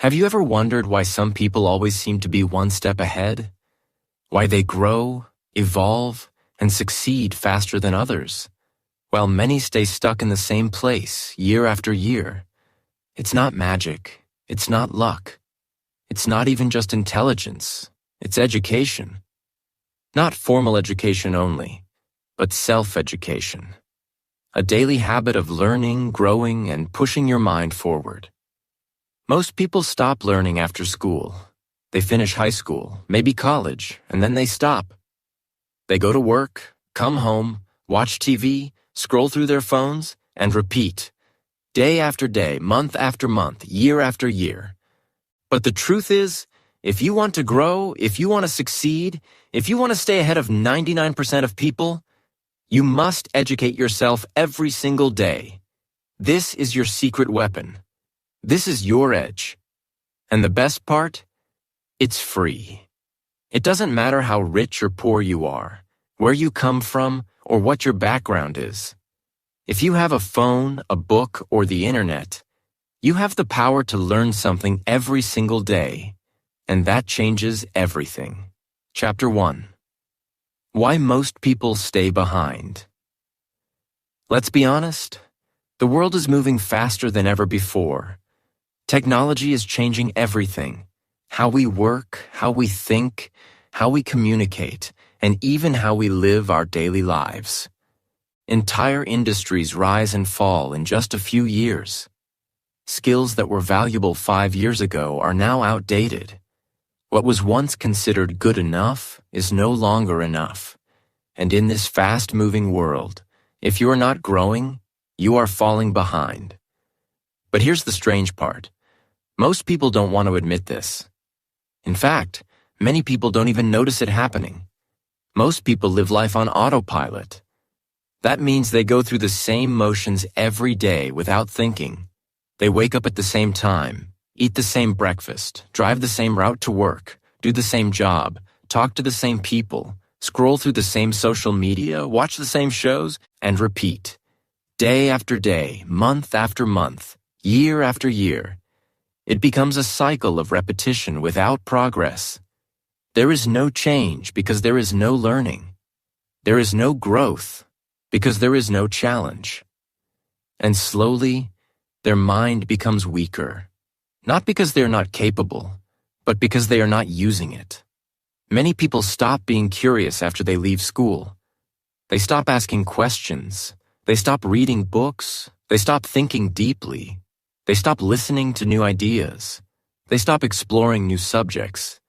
Have you ever wondered why some people always seem to be one step ahead? Why they grow, evolve, and succeed faster than others, while many stay stuck in the same place year after year? It's not magic. It's not luck. It's not even just intelligence. It's education. Not formal education only, but self-education. A daily habit of learning, growing, and pushing your mind forward. Most people stop learning after school. They finish high school, maybe college, and then they stop. They go to work, come home, watch TV, scroll through their phones, and repeat. Day after day, month after month, year after year. But the truth is, if you want to grow, if you want to succeed, if you want to stay ahead of 99% of people, you must educate yourself every single day. This is your secret weapon. This is your edge. And the best part? It's free. It doesn't matter how rich or poor you are, where you come from, or what your background is. If you have a phone, a book, or the internet, you have the power to learn something every single day, and that changes everything. Chapter 1. Why most people stay behind. Let's be honest. The world is moving faster than ever before. Technology is changing everything. How we work, how we think, how we communicate, and even how we live our daily lives. Entire industries rise and fall in just a few years. Skills that were valuable 5 years ago are now outdated. What was once considered good enough is no longer enough. And in this fast-moving world, if you are not growing, you are falling behind. But here's the strange part. Most people don't want to admit this. In fact, many people don't even notice it happening. Most people live life on autopilot. That means they go through the same motions every day without thinking. They wake up at the same time, eat the same breakfast, drive the same route to work, do the same job, talk to the same people, scroll through the same social media, watch the same shows, and repeat. Day after day, month after month, year after year. It becomes a cycle of repetition without progress. There is no change because there is no learning. There is no growth because there is no challenge. And slowly, their mind becomes weaker, not because they are not capable, but because they are not using it. Many people stop being curious after they leave school. They stop asking questions. They stop reading books. They stop thinking deeply. They stop listening to new ideas. They stop exploring new subjects.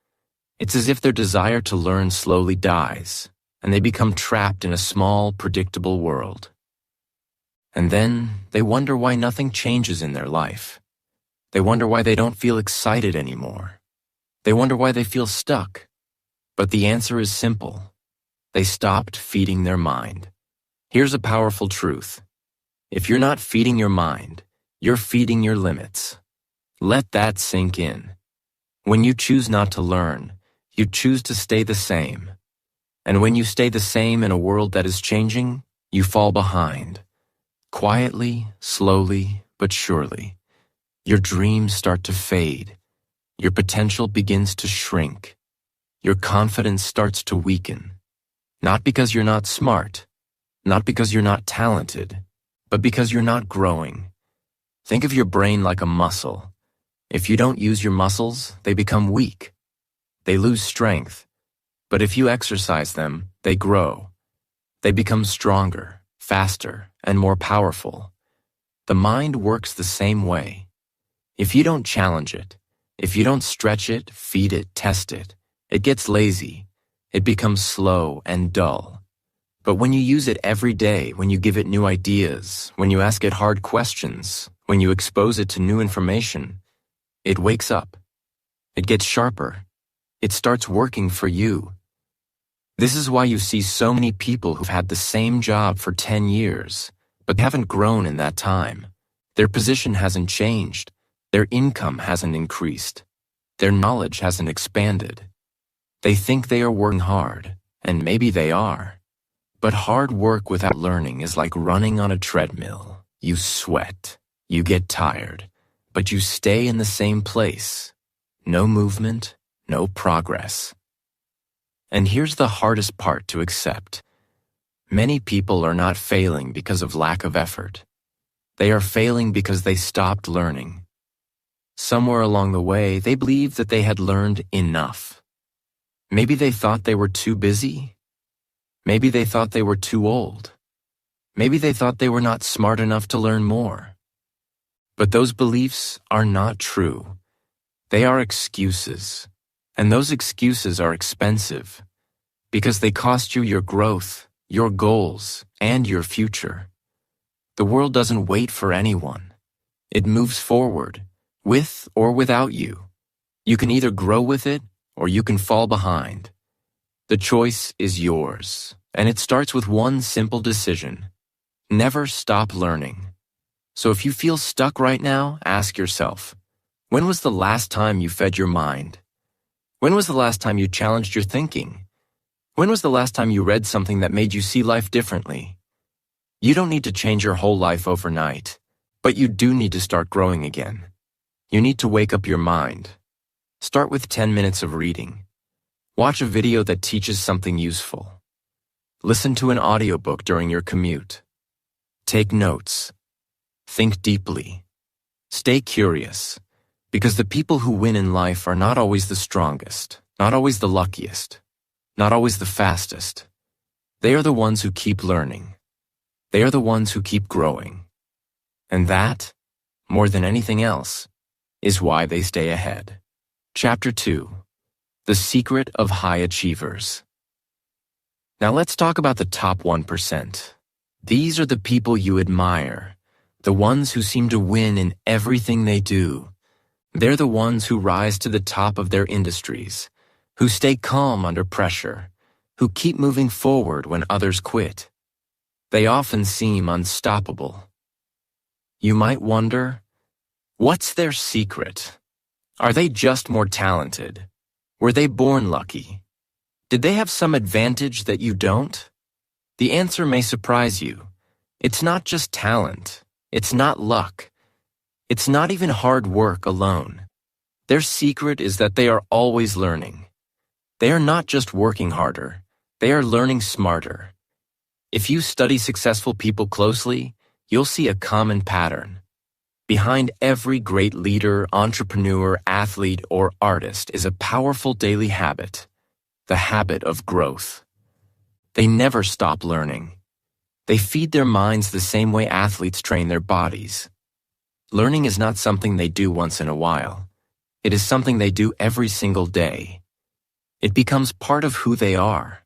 It's as if their desire to learn slowly dies, and they become trapped in a small, predictable world. And then they wonder why nothing changes in their life. They wonder why they don't feel excited anymore. They wonder why they feel stuck. But the answer is simple. They stopped feeding their mind. Here's a powerful truth. If you're not feeding your mind, you're feeding your limits. Let that sink in. When you choose not to learn, you choose to stay the same. And when you stay the same in a world that is changing, you fall behind. Quietly, slowly, but surely. Your dreams start to fade. Your potential begins to shrink. Your confidence starts to weaken. Not because you're not smart, not because you're not talented, but because you're not growing. Think of your brain like a muscle. If you don't use your muscles, they become weak. They lose strength. But if you exercise them, they grow. They become stronger, faster, and more powerful. The mind works the same way. If you don't challenge it, if you don't stretch it, feed it, test it, it gets lazy. It becomes slow and dull. But when you use it every day, when you give it new ideas, when you ask it hard questions, when you expose it to new information, it wakes up. It gets sharper. It starts working for you. This is why you see so many people who've had the same job for 10 years, but haven't grown in that time. Their position hasn't changed. Their income hasn't increased. Their knowledge hasn't expanded. They think they are working hard, and maybe they are. But hard work without learning is like running on a treadmill. You sweat. You get tired. but you stay in the same place. No movement, no progress. And here's the hardest part to accept. Many people are not failing because of lack of effort. They are failing because they stopped learning. Somewhere along the way, they believed that they had learned enough. Maybe they thought they were too busy. Maybe they thought they were too old. Maybe they thought they were not smart enough to learn more. But those beliefs are not true. They are excuses. And those excuses are expensive because they cost you your growth, your goals, and your future. The world doesn't wait for anyone. It moves forward, with or without you. You can either grow with it or you can fall behind. The choice is yours, and it starts with one simple decision. Never stop learning. So if you feel stuck right now, ask yourself, when was the last time you fed your mind? When was the last time you challenged your thinking? When was the last time you read something that made you see life differently? You don't need to change your whole life overnight, but you do need to start growing again. You need to wake up your mind. Start with 10 minutes of reading. Watch a video that teaches something useful. Listen to an audiobook during your commute. Take notes. Think deeply. Stay curious, because the people who win in life are not always the strongest, not always the luckiest, not always the fastest. They are the ones who keep learning. They are the ones who keep growing. And that, more than anything else, is why they stay ahead. Chapter 2. The Secret of High Achievers. Now let's talk about the top 1%. These are the people you admire, the ones who seem to win in everything they do. They're the ones who rise to the top of their industries, who stay calm under pressure, who keep moving forward when others quit. They often seem unstoppable. You might wonder, what's their secret? Are they just more talented? Were they born lucky? Did they have some advantage that you don't? The answer may surprise you. It's not just talent. It's not luck. It's not even hard work alone. Their secret is that they are always learning. They are not just working harder. They are learning smarter. If you study successful people closely, you'll see a common pattern. Behind every great leader, entrepreneur, athlete, or artist is a powerful daily habit, the habit of growth. They never stop learning. They feed their minds the same way athletes train their bodies. Learning is not something they do once in a while. It is something they do every single day. It becomes part of who they are.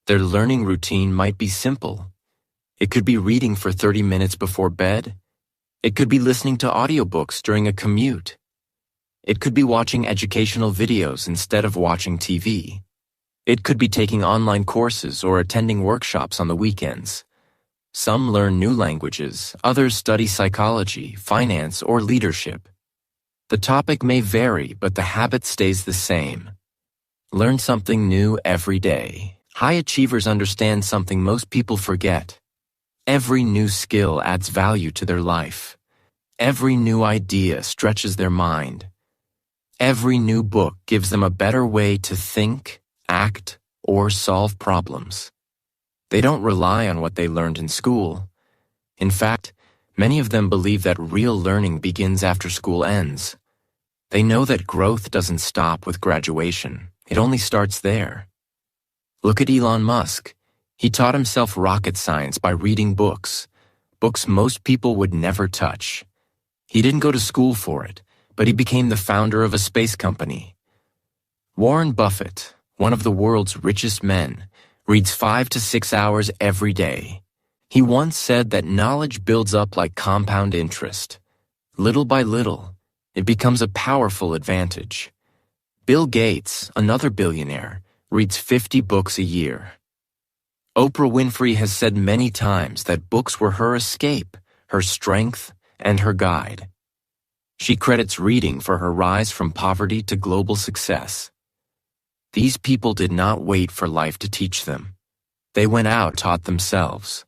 Their learning routine might be simple. It could be reading for 30 minutes before bed. It could be listening to audiobooks during a commute. It could be watching educational videos instead of watching TV. It could be taking online courses or attending workshops on the weekends. Some learn new languages, others study psychology, finance, or leadership. The topic may vary, but the habit stays the same. Learn something new every day. High achievers understand something most people forget. Every new skill adds value to their life. Every new idea stretches their mind. Every new book gives them a better way to think, act, or solve problems. They don't rely on what they learned in school. In fact, many of them believe that real learning begins after school ends. They know that growth doesn't stop with graduation. It only starts there. Look at Elon Musk. He taught himself rocket science by reading books most people would never touch. He didn't go to school for it, but he became the founder of a space company. Warren Buffett, one of the world's richest men, reads 5 to 6 hours every day. He once said that knowledge builds up like compound interest. Little by little, it becomes a powerful advantage. Bill Gates, another billionaire, reads 50 books a year. Oprah Winfrey has said many times that books were her escape, her strength, and her guide. She credits reading for her rise from poverty to global success. These people did not wait for life to teach them. They went out, taught themselves.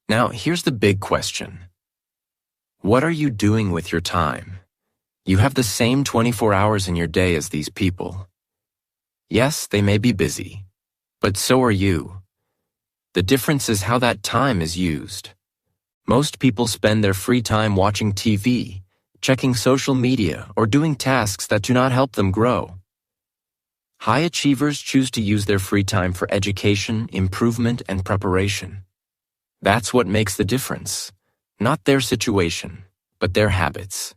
Now, here's the big question. What are you doing with your time? You have the same 24 hours in your day as these people. Yes, they may be busy, but so are you. The difference is how that time is used. Most people spend their free time watching TV, checking social media, or doing tasks that do not help them grow. High achievers choose to use their free time for education, improvement, and preparation. That's what makes the difference. Not their situation, but their habits.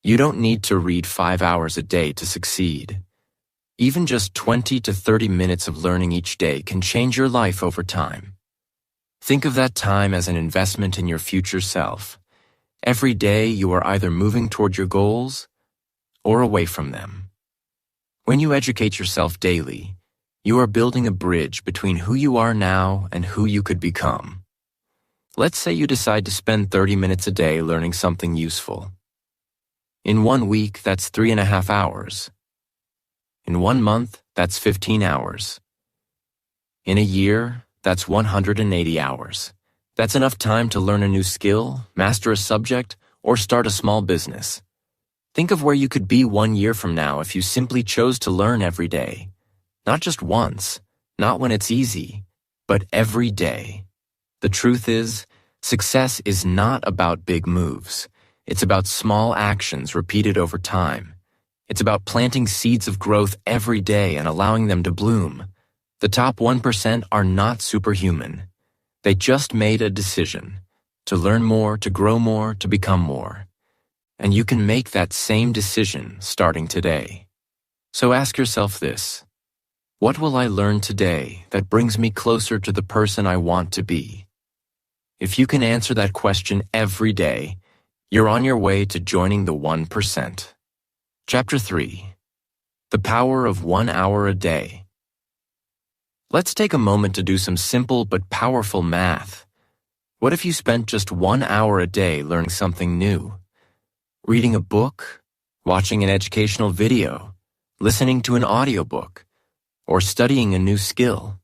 You don't need to read 5 hours a day to succeed. Even just 20 to 30 minutes of learning each day can change your life over time. Think of that time as an investment in your future self. Every day you are either moving toward your goals or away from them. When you educate yourself daily, you are building a bridge between who you are now and who you could become. Let's say you decide to spend 30 minutes a day learning something useful. In 1 week, that's 3.5 hours. In 1 month, that's 15 hours. In a year, that's 180 hours. That's enough time to learn a new skill, master a subject, or start a small business. Think of where you could be 1 year from now if you simply chose to learn every day. Not just once, not when it's easy, but every day. The truth is, success is not about big moves. It's about small actions repeated over time. It's about planting seeds of growth every day and allowing them to bloom. The top 1% are not superhuman. They just made a decision to learn more, to grow more, to become more. And you can make that same decision starting today. So ask yourself this: what will I learn today that brings me closer to the person I want to be? If you can answer that question every day, you're on your way to joining the 1%. Chapter 3. The Power of 1 Hour a Day. Let's take a moment to do some simple but powerful math. What if you spent just 1 hour a day learning something new? Reading a book, watching an educational video, listening to an audiobook, or studying a new skill.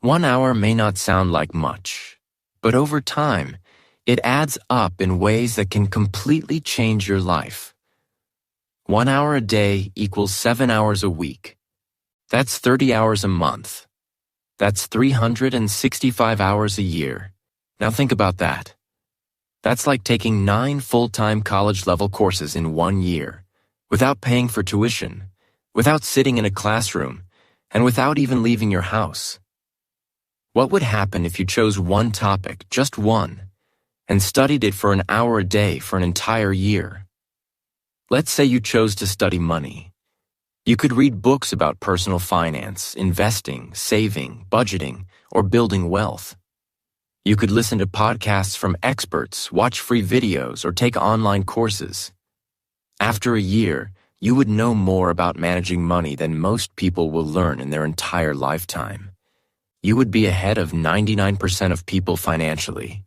1 hour may not sound like much, but over time, it adds up in ways that can completely change your life. 1 hour a day equals 7 hours a week. That's 30 hours a month. That's 365 hours a year. Now think about that. That's like taking 9 full-time college-level courses in 1 year, without paying for tuition, without sitting in a classroom, and without even leaving your house. What would happen if you chose one topic, just one, and studied it for an hour a day for an entire year? Let's say you chose to study money. You could read books about personal finance, investing, saving, budgeting, or building wealth. You could listen to podcasts from experts, watch free videos, or take online courses. After a year, you would know more about managing money than most people will learn in their entire lifetime. You would be ahead of 99% of people financially,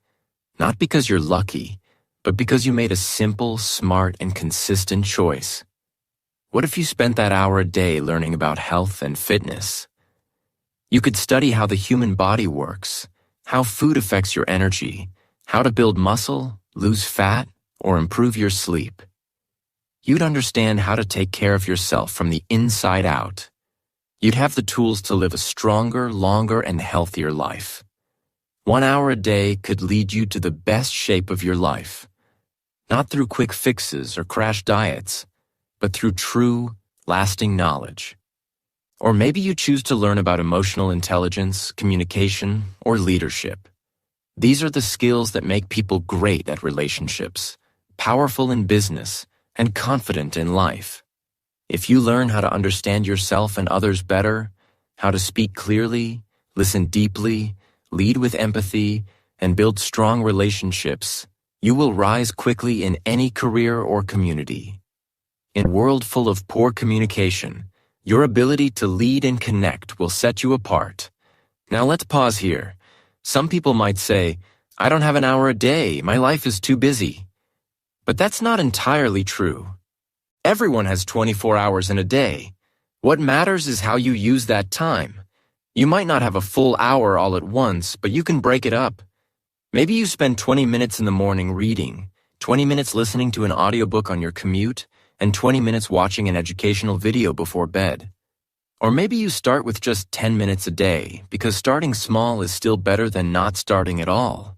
not because you're lucky, but because you made a simple, smart, and consistent choice. What if you spent that hour a day learning about health and fitness? You could study how the human body works, how food affects your energy, how to build muscle, lose fat, or improve your sleep. You'd understand how to take care of yourself from the inside out. You'd have the tools to live a stronger, longer, and healthier life. 1 hour a day could lead you to the best shape of your life, not through quick fixes or crash diets, but through true, lasting knowledge. Or maybe you choose to learn about emotional intelligence, communication, or leadership. These are the skills that make people great at relationships, powerful in business, and confident in life. If you learn how to understand yourself and others better, how to speak clearly, listen deeply, lead with empathy, and build strong relationships, you will rise quickly in any career or community. In a world full of poor communication, your ability to lead and connect will set you apart. Now let's pause here. Some people might say, "I don't have an hour a day, my life is too busy." But that's not entirely true. Everyone has 24 hours in a day. What matters is how you use that time. You might not have a full hour all at once, but you can break it up. Maybe you spend 20 minutes in the morning reading, 20 minutes listening to an audiobook on your commute, and 20 minutes watching an educational video before bed. Or maybe you start with just 10 minutes a day, because starting small is still better than not starting at all.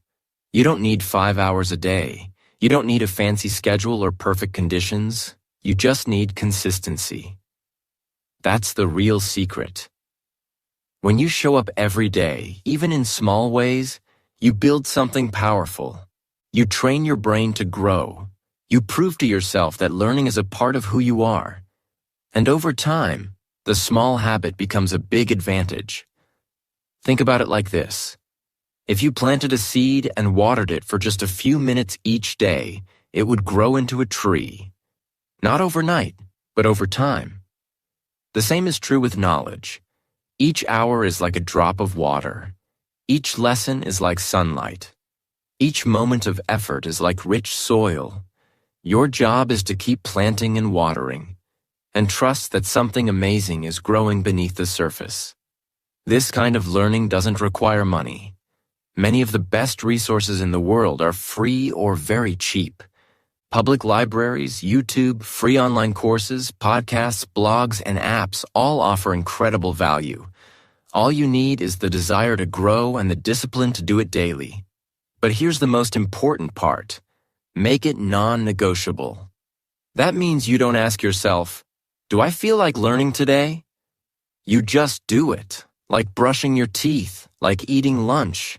You don't need 5 hours a day. You don't need a fancy schedule or perfect conditions. You just need consistency. That's the real secret. When you show up every day, even in small ways, you build something powerful. You train your brain to grow. You prove to yourself that learning is a part of who you are. And over time, the small habit becomes a big advantage. Think about it like this. If you planted a seed and watered it for just a few minutes each day, it would grow into a tree. Not overnight, but over time. The same is true with knowledge. Each hour is like a drop of water. Each lesson is like sunlight. Each moment of effort is like rich soil. Your job is to keep planting and watering, and trust that something amazing is growing beneath the surface. This kind of learning doesn't require money. Many of the best resources in the world are free or very cheap. Public libraries, YouTube, free online courses, podcasts, blogs, and apps all offer incredible value. All you need is the desire to grow and the discipline to do it daily. But here's the most important part. Make it non-negotiable. That means you don't ask yourself, do I feel like learning today? You just do it, like brushing your teeth, like eating lunch.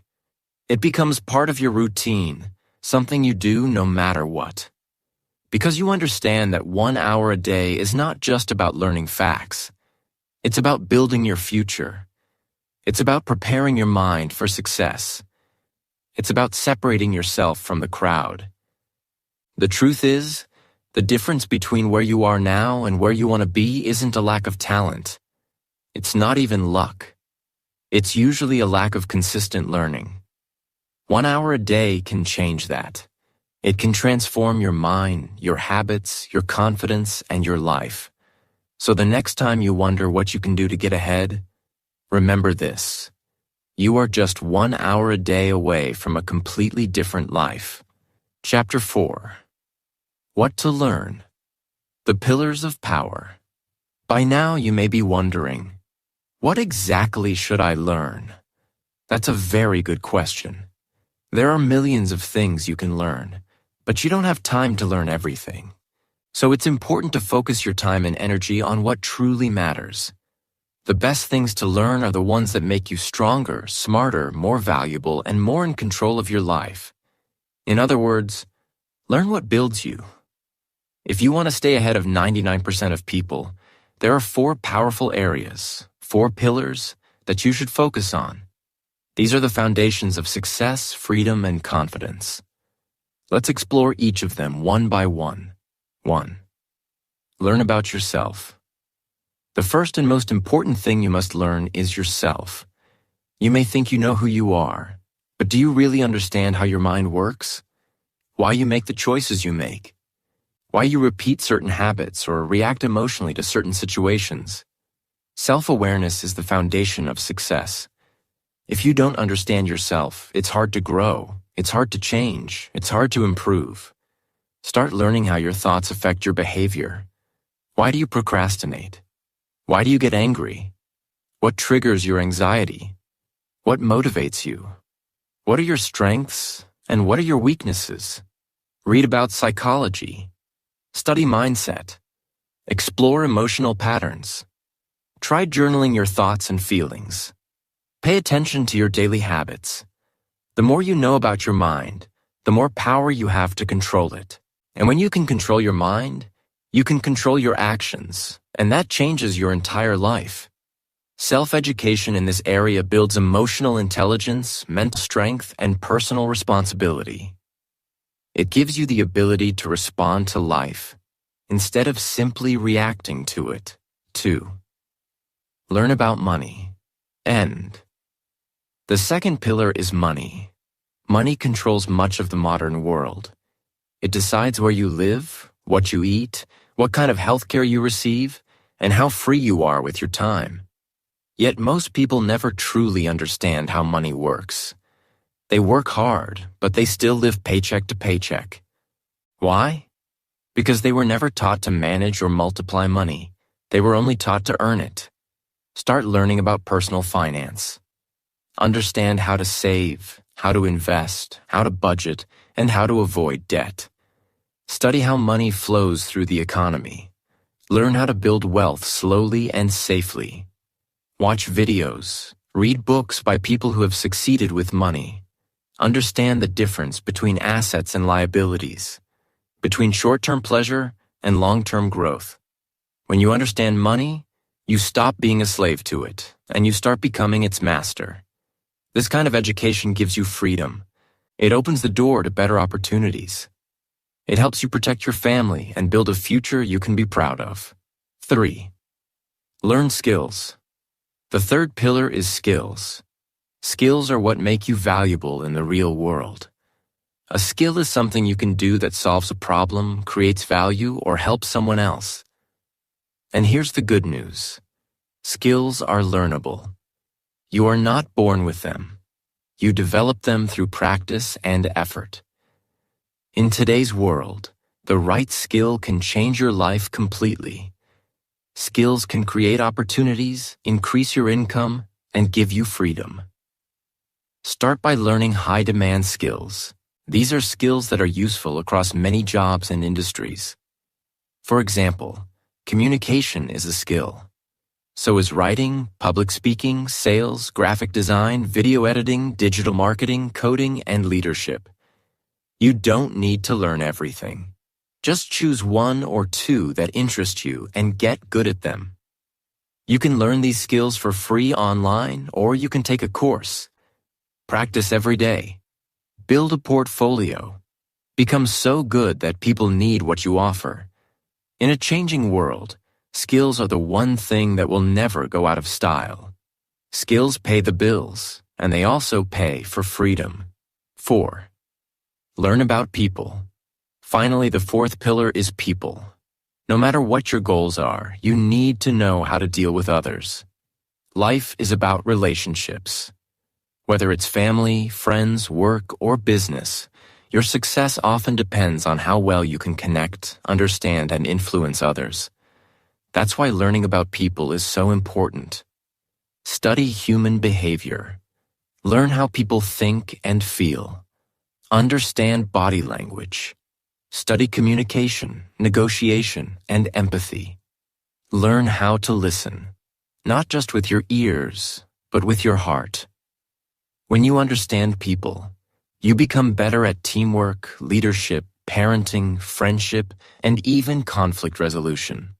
It becomes part of your routine, something you do no matter what. Because you understand that 1 hour a day is not just about learning facts. It's about building your future. It's about preparing your mind for success. It's about separating yourself from the crowd. The truth is, the difference between where you are now and where you want to be isn't a lack of talent. It's not even luck. It's usually a lack of consistent learning. 1 hour a day can change that. It can transform your mind, your habits, your confidence, and your life. So the next time you wonder what you can do to get ahead, remember this. You are just 1 hour a day away from a completely different life. Chapter 4. What to learn. The Pillars of Power. By now you may be wondering, what exactly should I learn? That's a very good question. There are millions of things you can learn, but you don't have time to learn everything. So it's important to focus your time and energy on what truly matters. The best things to learn are the ones that make you stronger, smarter, more valuable, and more in control of your life. In other words, learn what builds you. If you want to stay ahead of 99% of people, there are 4 powerful areas, 4 pillars that you should focus on. These are the foundations of success, freedom, and confidence. Let's explore each of them one by one. 1. Learn about yourself. The first and most important thing you must learn is yourself. You may think you know who you are, but do you really understand how your mind works? Why you make the choices you make? Why you repeat certain habits or react emotionally to certain situations? Self-awareness is the foundation of success. If you don't understand yourself, it's hard to grow, it's hard to change, it's hard to improve. Start learning how your thoughts affect your behavior. Why do you procrastinate? Why do you get angry? What triggers your anxiety? What motivates you? What are your strengths and what are your weaknesses? Read about psychology. Study mindset. Explore emotional patterns. Try journaling your thoughts and feelings. Pay attention to your daily habits. The more you know about your mind, the more power you have to control it. And when you can control your mind, you can control your actions, and that changes your entire life. Self-education in this area builds emotional intelligence, mental strength, and personal responsibility. It gives you the ability to respond to life instead of simply reacting to it. 2. Learn about money. End. The second pillar is money. Money controls much of the modern world. It decides where you live, what you eat, what kind of healthcare you receive, and how free you are with your time. Yet most people never truly understand how money works. They work hard, but they still live paycheck to paycheck. Why? Because they were never taught to manage or multiply money. They were only taught to earn it. Start learning about personal finance. Understand how to save, how to invest, how to budget, and how to avoid debt. Study how money flows through the economy. Learn how to build wealth slowly and safely. Watch videos. Read books by people who have succeeded with money. Understand the difference between assets and liabilities, between short-term pleasure and long-term growth. When you understand money, you stop being a slave to it, and you start becoming its master. This kind of education gives you freedom. It opens the door to better opportunities. It helps you protect your family and build a future you can be proud of. 3. Learn skills. The third pillar is skills. Skills are what make you valuable in the real world. A skill is something you can do that solves a problem, creates value, or helps someone else. And here's the good news. Skills are learnable. You are not born with them. You develop them through practice and effort. In today's world, the right skill can change your life completely. Skills can create opportunities, increase your income, and give you freedom. Start by learning high-demand skills. These are skills that are useful across many jobs and industries. For example, communication is a skill. So is writing, public speaking, sales, graphic design, video editing, digital marketing, coding, and leadership. You don't need to learn everything. Just choose one or two that interest you and get good at them. You can learn these skills for free online, or you can take a course. Practice every day. Build a portfolio. Become so good that people need what you offer. In a changing world, skills are the one thing that will never go out of style. Skills pay the bills, and they also pay for freedom. 4. Learn about people. Finally, the fourth pillar is people. No matter what your goals are, you need to know how to deal with others. Life is about relationships. Whether it's family, friends, work, or business, your success often depends on how well you can connect, understand, and influence others. That's why learning about people is so important. Study human behavior. Learn how people think and feel. Understand body language. Study communication, negotiation, and empathy. Learn how to listen, not just with your ears, but with your heart. When you understand people, you become better at teamwork, leadership, parenting, friendship, and even conflict resolution.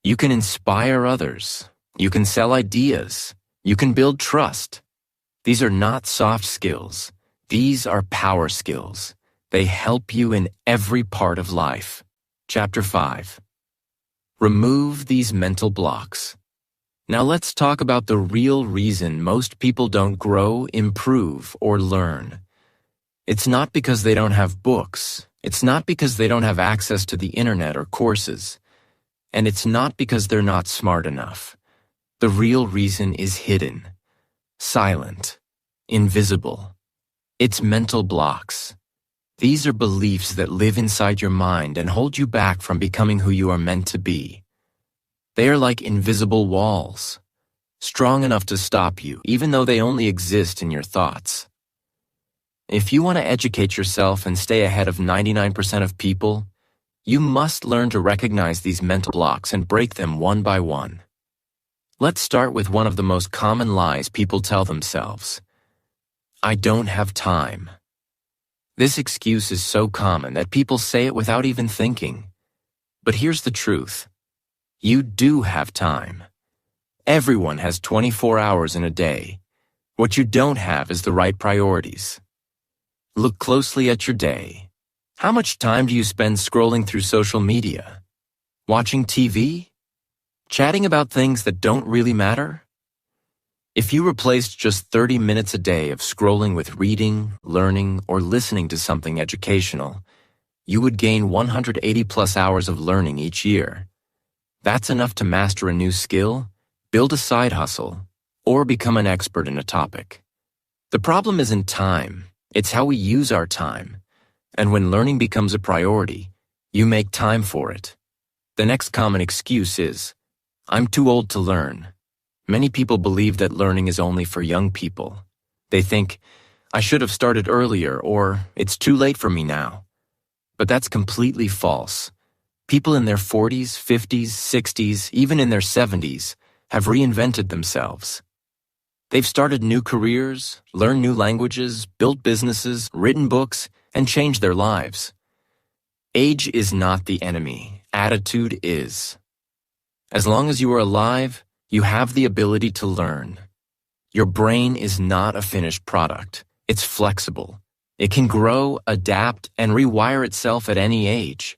You can inspire others. You can sell ideas. You can build trust. These are not soft skills. These are power skills. They help you in every part of life. Chapter 5. Remove these mental blocks. Now let's talk about the real reason most people don't grow, improve, or learn. It's not because they don't have books. It's not because they don't have access to the internet or courses. And it's not because they're not smart enough. The real reason is hidden, silent, invisible. It's mental blocks. These are beliefs that live inside your mind and hold you back from becoming who you are meant to be. They are like invisible walls, strong enough to stop you, even though they only exist in your thoughts. If you want to educate yourself and stay ahead of 99% of people, you must learn to recognize these mental blocks and break them one by one. Let's start with one of the most common lies people tell themselves. I don't have time. This excuse is so common that people say it without even thinking. But here's the truth. You do have time. Everyone has 24 hours in a day. What you don't have is the right priorities. Look closely at your day. How much time do you spend scrolling through social media? Watching TV? Chatting about things that don't really matter? If you replaced just 30 minutes a day of scrolling with reading, learning, or listening to something educational, you would gain 180 plus hours of learning each year. That's enough to master a new skill, build a side hustle, or become an expert in a topic. The problem isn't time, it's how we use our time. And when learning becomes a priority, you make time for it. The next common excuse is, I'm too old to learn. Many people believe that learning is only for young people. They think, I should have started earlier, or it's too late for me now. But that's completely false. People in their 40s, 50s, 60s, even in their 70s, have reinvented themselves. They've started new careers, learned new languages, built businesses, written books, and changed their lives. Age is not the enemy. Attitude is. As long as you are alive, you have the ability to learn. Your brain is not a finished product. It's flexible. It can grow, adapt, and rewire itself at any age.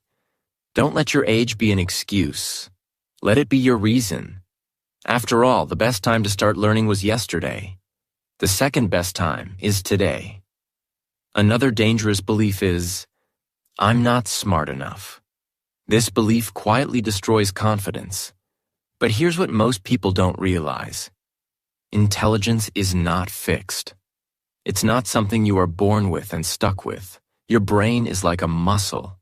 Don't let your age be an excuse. Let it be your reason. After all, the best time to start learning was yesterday. The second best time is today. Another dangerous belief is, I'm not smart enough. This belief quietly destroys confidence. But here's what most people don't realize. Intelligence is not fixed. It's not something you are born with and stuck with. Your brain is like a muscle.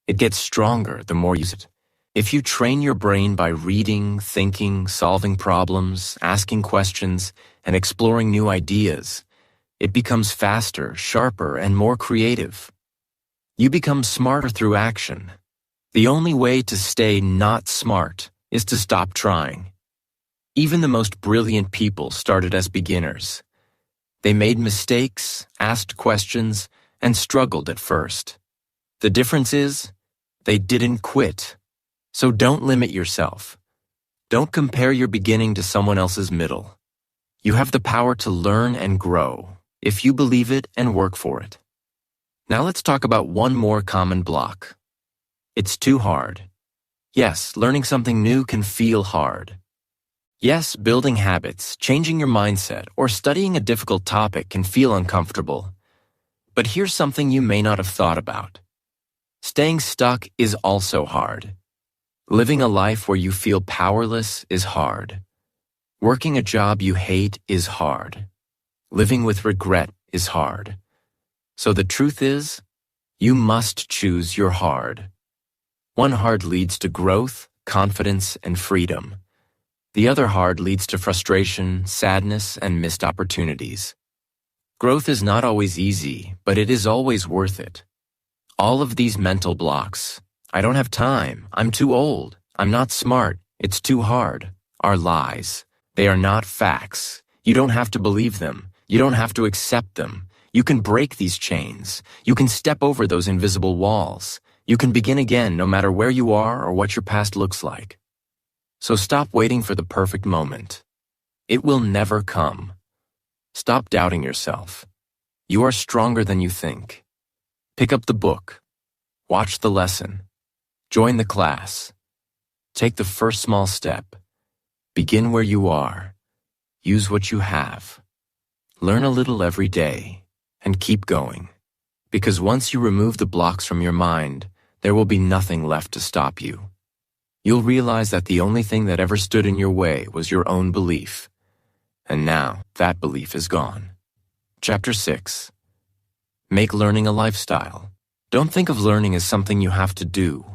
It gets stronger the more you use it. If you train your brain by reading, thinking, solving problems, asking questions, and exploring new ideas, it becomes faster, sharper, and more creative. You become smarter through action. The only way to stay not smart is to stop trying. Even the most brilliant people started as beginners. They made mistakes, asked questions, and struggled at first. The difference is, they didn't quit. So don't limit yourself. Don't compare your beginning to someone else's middle. You have the power to learn and grow if you believe it and work for it. Now let's talk about one more common block. It's too hard. Yes, learning something new can feel hard. Yes, building habits, changing your mindset, or studying a difficult topic can feel uncomfortable. But here's something you may not have thought about. Staying stuck is also hard. Living a life where you feel powerless is hard. Working a job you hate is hard. Living with regret is hard. So the truth is, you must choose your hard. One hard leads to growth, confidence, and freedom. The other hard leads to frustration, sadness, and missed opportunities. Growth is not always easy, but it is always worth it. All of these mental blocks, I don't have time, I'm too old, I'm not smart, it's too hard, are lies. They are not facts. You don't have to believe them. You don't have to accept them. You can break these chains. You can step over those invisible walls. You can begin again no matter where you are or what your past looks like. So stop waiting for the perfect moment. It will never come. Stop doubting yourself. You are stronger than you think. Pick up the book. Watch the lesson. Join the class. Take the first small step. Begin where you are. Use what you have. Learn a little every day and keep going. Because once you remove the blocks from your mind, there will be nothing left to stop you. You'll realize that the only thing that ever stood in your way was your own belief. And now that belief is gone. Chapter 6. Make learning a lifestyle. Don't think of learning as something you have to do,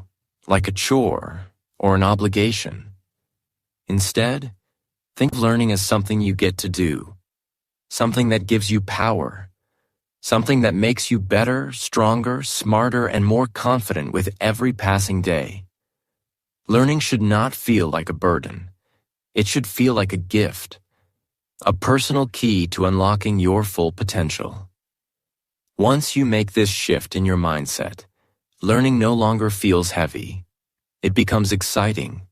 like a chore or an obligation. Instead, think of learning as something you get to do, something that gives you power, something that makes you better, stronger, smarter, and more confident with every passing day. Learning should not feel like a burden. It should feel like a gift, a personal key to unlocking your full potential. Once you make this shift in your mindset, learning no longer feels heavy. It becomes exciting.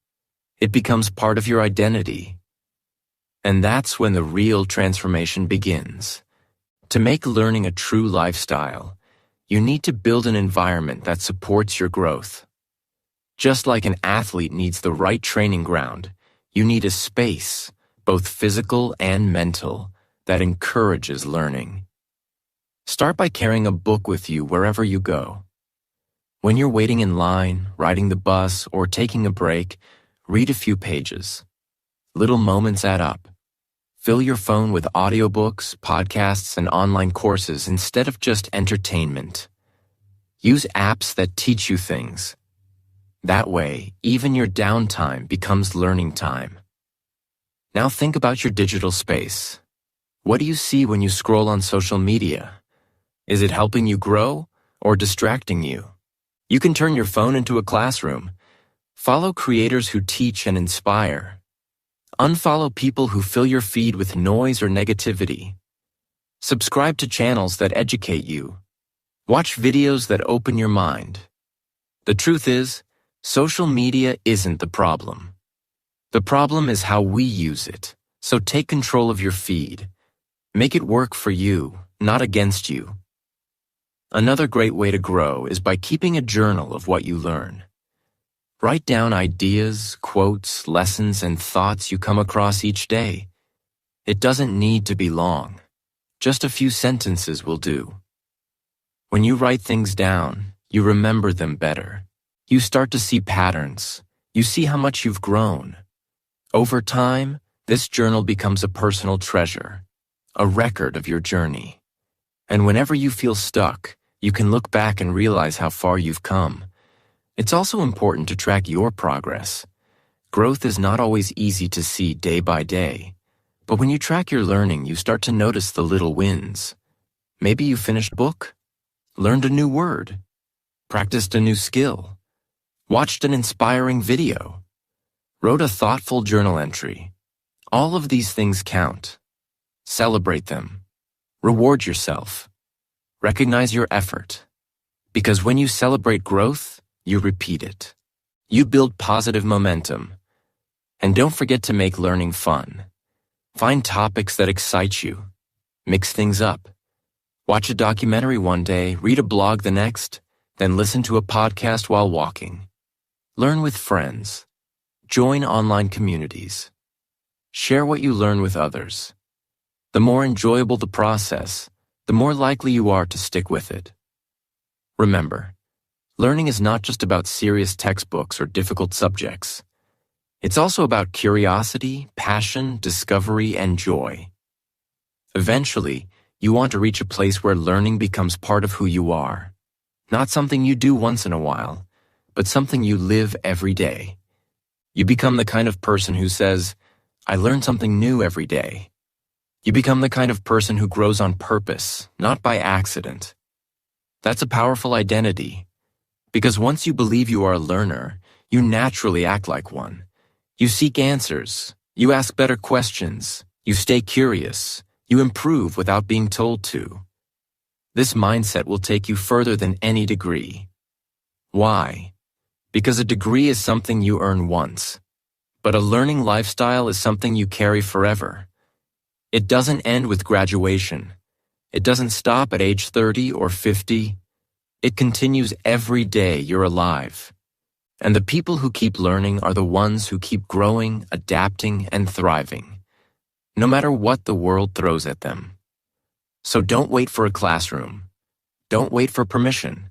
It becomes part of your identity. And that's when the real transformation begins. To make learning a true lifestyle, you need to build an environment that supports your growth. Just like an athlete needs the right training ground, you need a space, both physical and mental, that encourages learning. Start by carrying a book with you wherever you go. When you're waiting in line, riding the bus, or taking a break, read a few pages. Little moments add up. Fill your phone with audiobooks, podcasts, and online courses instead of just entertainment. Use apps that teach you things. That way, even your downtime becomes learning time. Now think about your digital space. What do you see when you scroll on social media? Is it helping you grow or distracting you? You can turn your phone into a classroom. Follow creators who teach and inspire. Unfollow people who fill your feed with noise or negativity. Subscribe to channels that educate you. Watch videos that open your mind. The truth is, social media isn't the problem. The problem is how we use it. So take control of your feed. Make it work for you, not against you. Another great way to grow is by keeping a journal of what you learn. Write down ideas, quotes, lessons, and thoughts you come across each day. It doesn't need to be long. Just a few sentences will do. When you write things down, you remember them better. You start to see patterns. You see how much you've grown. Over time, this journal becomes a personal treasure, a record of your journey. And whenever you feel stuck, you can look back and realize how far you've come. It's also important to track your progress. Growth is not always easy to see day by day, but when you track your learning, you start to notice the little wins. Maybe you finished a book, learned a new word, practiced a new skill, watched an inspiring video, wrote a thoughtful journal entry. All of these things count. Celebrate them. Reward yourself. Recognize your effort. Because when you celebrate growth, you repeat it. You build positive momentum. And don't forget to make learning fun. Find topics that excite you. Mix things up. Watch a documentary one day, read a blog the next, then listen to a podcast while walking. Learn with friends. Join online communities. Share what you learn with others. The more enjoyable the process, the more likely you are to stick with it. Remember, learning is not just about serious textbooks or difficult subjects. It's also about curiosity, passion, discovery, and joy. Eventually, you want to reach a place where learning becomes part of who you are. Not something you do once in a while, but something you live every day. You become the kind of person who says, "I learn something new every day." You become the kind of person who grows on purpose, not by accident. That's a powerful identity, because once you believe you are a learner, you naturally act like one. You seek answers, you ask better questions, you stay curious, you improve without being told to. This mindset will take you further than any degree. Why? Because a degree is something you earn once, but a learning lifestyle is something you carry forever. It doesn't end with graduation. It doesn't stop at age 30 or 50. It continues every day you're alive. And the people who keep learning are the ones who keep growing, adapting, and thriving, no matter what the world throws at them. So don't wait for a classroom. Don't wait for permission.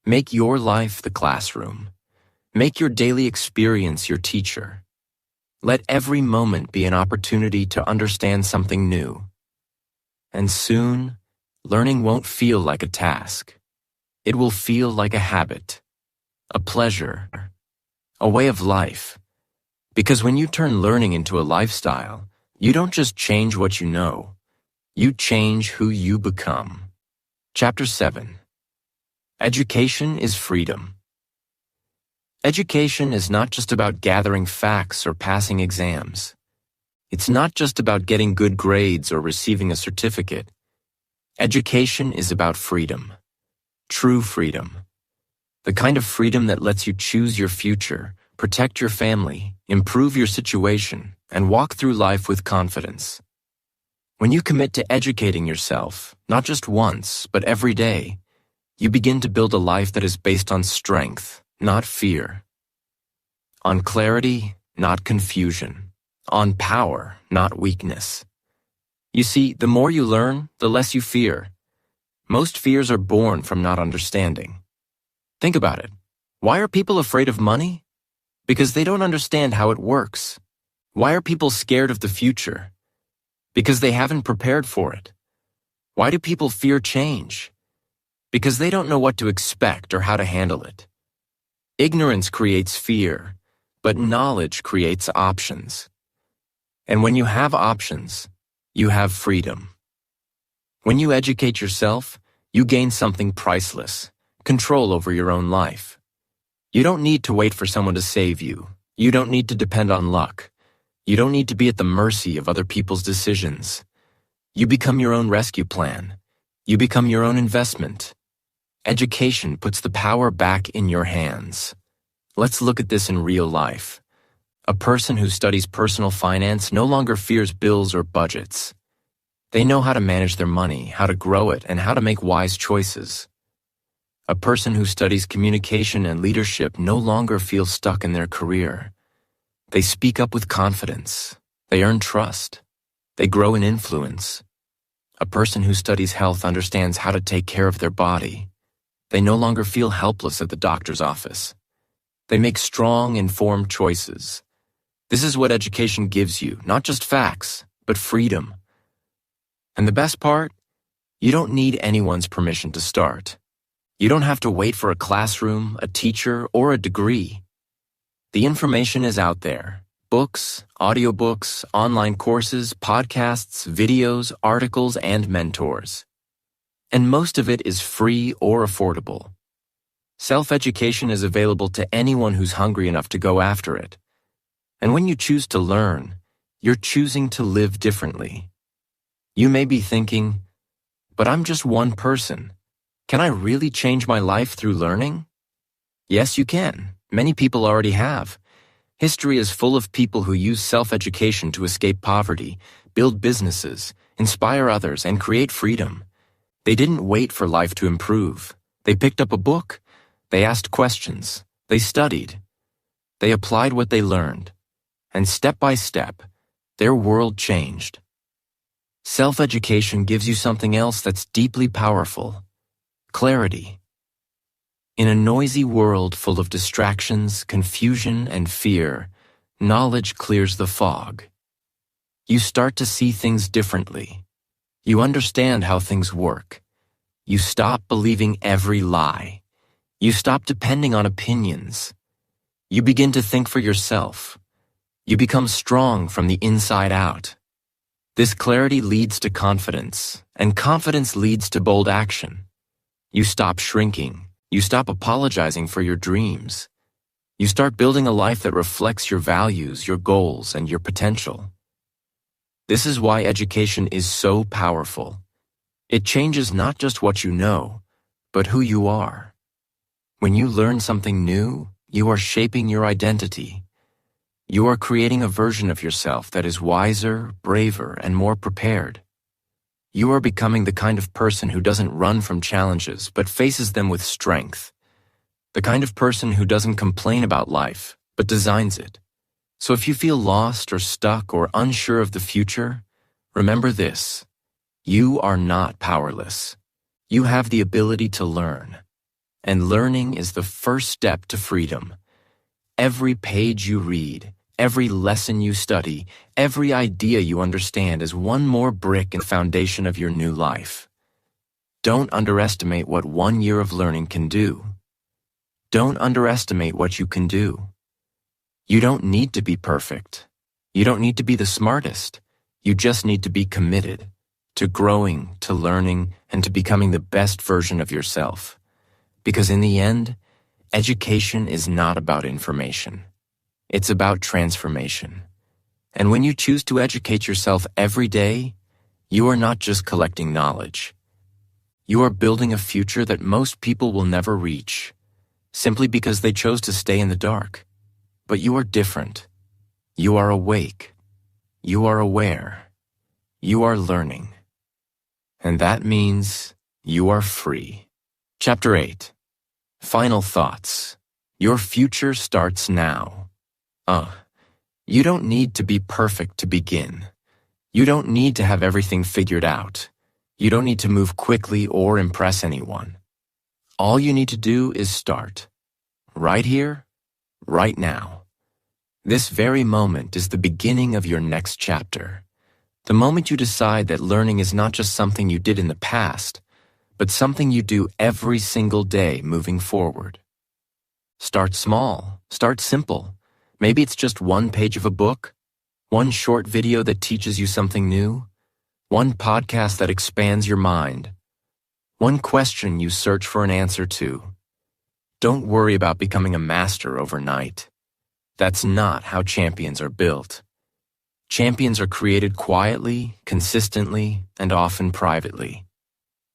Make your life the classroom. Make your daily experience your teacher. Let every moment be an opportunity to understand something new. And soon, learning won't feel like a task. It will feel like a habit, a pleasure, a way of life. Because when you turn learning into a lifestyle, you don't just change what you know, you change who you become. Chapter 7. Education is freedom. Education is not just about gathering facts or passing exams. It's not just about getting good grades or receiving a certificate. Education is about freedom. True freedom. The kind of freedom that lets you choose your future, protect your family, improve your situation, and walk through life with confidence. When you commit to educating yourself, not just once, but every day, you begin to build a life that is based on strength, not fear. On clarity, not confusion. On power, not weakness. You see, the more you learn, the less you fear. Most fears are born from not understanding. Think about it. Why are people afraid of money? Because they don't understand how it works. Why are people scared of the future? Because they haven't prepared for it. Why do people fear change? Because they don't know what to expect or how to handle it. Ignorance creates fear, but knowledge creates options. And when you have options, you have freedom. When you educate yourself, you gain something priceless, control over your own life. You don't need to wait for someone to save you. You don't need to depend on luck. You don't need to be at the mercy of other people's decisions. You become your own rescue plan. You become your own investment. Education puts the power back in your hands. Let's look at this in real life. A person who studies personal finance no longer fears bills or budgets. They know how to manage their money, how to grow it, and how to make wise choices. A person who studies communication and leadership no longer feels stuck in their career. They speak up with confidence. They earn trust. They grow in influence. A person who studies health understands how to take care of their body. They no longer feel helpless at the doctor's office. They make strong, informed choices. This is what education gives you, not just facts, but freedom. And the best part? You don't need anyone's permission to start. You don't have to wait for a classroom, a teacher, or a degree. The information is out there. Books, audiobooks, online courses, podcasts, videos, articles, and mentors. And most of it is free or affordable. Self-education is available to anyone who's hungry enough to go after it. And when you choose to learn, you're choosing to live differently. You may be thinking, but I'm just one person. Can I really change my life through learning? Yes, you can. Many people already have. History is full of people who use self-education to escape poverty, build businesses, inspire others, and create freedom. They didn't wait for life to improve. They picked up a book. They asked questions. They studied. They applied what they learned. And step by step, their world changed. Self-education gives you something else that's deeply powerful: clarity. In a noisy world full of distractions, confusion, and fear, knowledge clears the fog. You start to see things differently. You understand how things work. You stop believing every lie. You stop depending on opinions. You begin to think for yourself. You become strong from the inside out. This clarity leads to confidence, and confidence leads to bold action. You stop shrinking. You stop apologizing for your dreams. You start building a life that reflects your values, your goals, and your potential. This is why education is so powerful. It changes not just what you know, but who you are. When you learn something new, you are shaping your identity. You are creating a version of yourself that is wiser, braver, and more prepared. You are becoming the kind of person who doesn't run from challenges, but faces them with strength. The kind of person who doesn't complain about life, but designs it. So if you feel lost or stuck or unsure of the future, remember this: you are not powerless. You have the ability to learn. And learning is the first step to freedom. Every page you read, every lesson you study, every idea you understand is one more brick in the foundation of your new life. Don't underestimate what 1 year of learning can do. Don't underestimate what you can do. You don't need to be perfect. You don't need to be the smartest. You just need to be committed to growing, to learning, and to becoming the best version of yourself. Because in the end, education is not about information. It's about transformation. And when you choose to educate yourself every day, you are not just collecting knowledge. You are building a future that most people will never reach, simply because they chose to stay in the dark. But you are different. You are awake. You are aware. You are learning. And that means you are free. Chapter 8. Final thoughts. Your future starts now. You don't need to be perfect to begin. You don't need to have everything figured out. You don't need to move quickly or impress anyone. All you need to do is start. Right here, right now. This very moment is the beginning of your next chapter. The moment you decide that learning is not just something you did in the past, but something you do every single day moving forward. Start small, start simple. Maybe it's just one page of a book, one short video that teaches you something new, one podcast that expands your mind, one question you search for an answer to. Don't worry about becoming a master overnight. That's not how champions are built. Champions are created quietly, consistently, and often privately.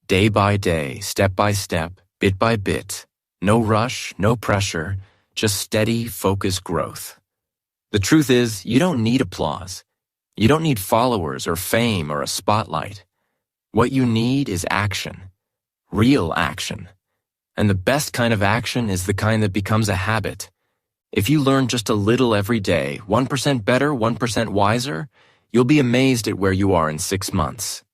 Day by day, step by step, bit by bit. No rush, no pressure, just steady, focused growth. The truth is, you don't need applause. You don't need followers or fame or a spotlight. What you need is action. Real action. And the best kind of action is the kind that becomes a habit. If you learn just a little every day, 1% better, 1% wiser, you'll be amazed at where you are in 6 months.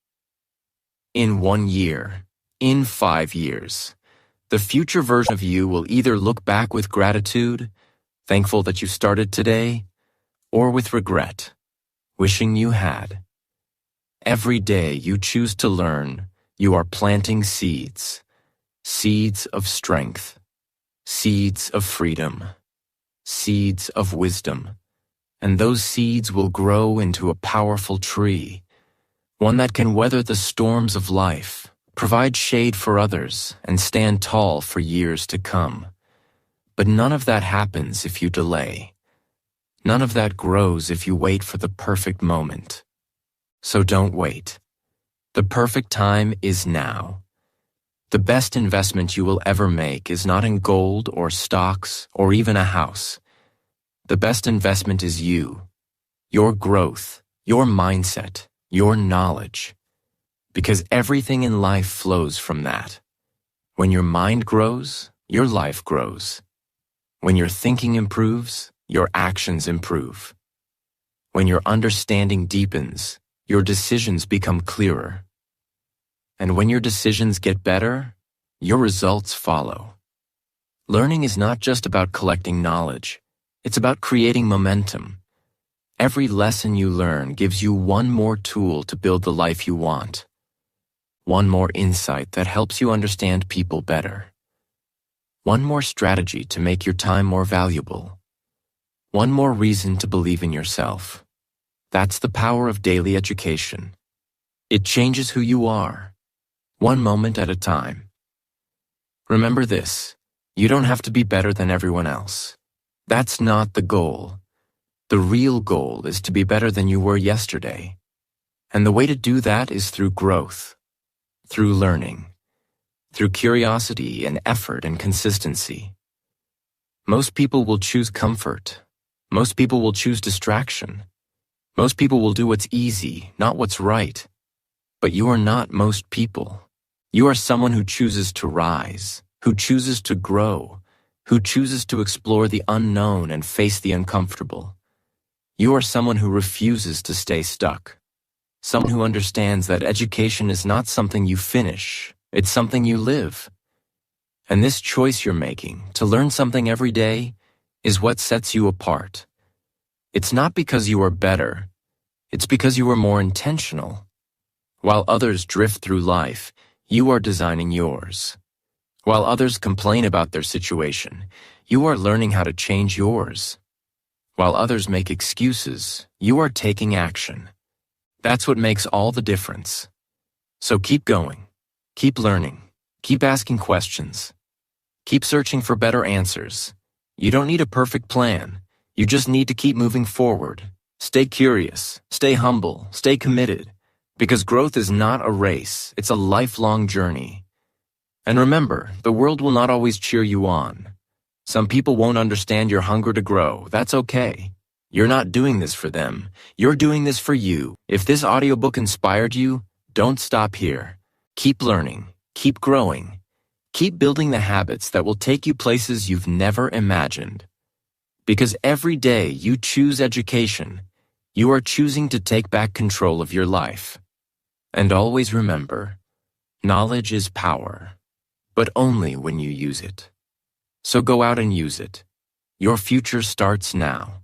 In 1 year, in 5 years, the future version of you will either look back with gratitude, thankful that you started today, or with regret, wishing you had. Every day you choose to learn, you are planting seeds. Seeds of strength, seeds of freedom, seeds of wisdom, and those seeds will grow into a powerful tree, one that can weather the storms of life, provide shade for others, and stand tall for years to come. But none of that happens if you delay. None of that grows if you wait for the perfect moment. So don't wait. The perfect time is now. The best investment you will ever make is not in gold or stocks or even a house. The best investment is you, your growth, your mindset, your knowledge. Because everything in life flows from that. When your mind grows, your life grows. When your thinking improves, your actions improve. When your understanding deepens, your decisions become clearer. And when your decisions get better, your results follow. Learning is not just about collecting knowledge. It's about creating momentum. Every lesson you learn gives you one more tool to build the life you want. One more insight that helps you understand people better. One more strategy to make your time more valuable. One more reason to believe in yourself. That's the power of daily education. It changes who you are. One moment at a time. Remember this, you don't have to be better than everyone else. That's not the goal. The real goal is to be better than you were yesterday. And the way to do that is through growth, through learning, through curiosity and effort and consistency. Most people will choose comfort. Most people will choose distraction. Most people will do what's easy, not what's right. But you are not most people. You are someone who chooses to rise, who chooses to grow, who chooses to explore the unknown and face the uncomfortable. You are someone who refuses to stay stuck. Someone who understands that education is not something you finish, it's something you live. And this choice you're making, to learn something every day, is what sets you apart. It's not because you are better, it's because you are more intentional. While others drift through life, you are designing yours. While others complain about their situation, you are learning how to change yours. While others make excuses, you are taking action. That's what makes all the difference. So keep going, keep learning, keep asking questions, keep searching for better answers. You don't need a perfect plan. You just need to keep moving forward. Stay curious, stay humble, stay committed. Because growth is not a race, it's a lifelong journey. And remember, the world will not always cheer you on. Some people won't understand your hunger to grow. That's okay. You're not doing this for them. You're doing this for you. If this audiobook inspired you, don't stop here. Keep learning. Keep growing. Keep building the habits that will take you places you've never imagined. Because every day you choose education, you are choosing to take back control of your life. And always remember, knowledge is power, but only when you use it. So go out and use it. Your future starts now.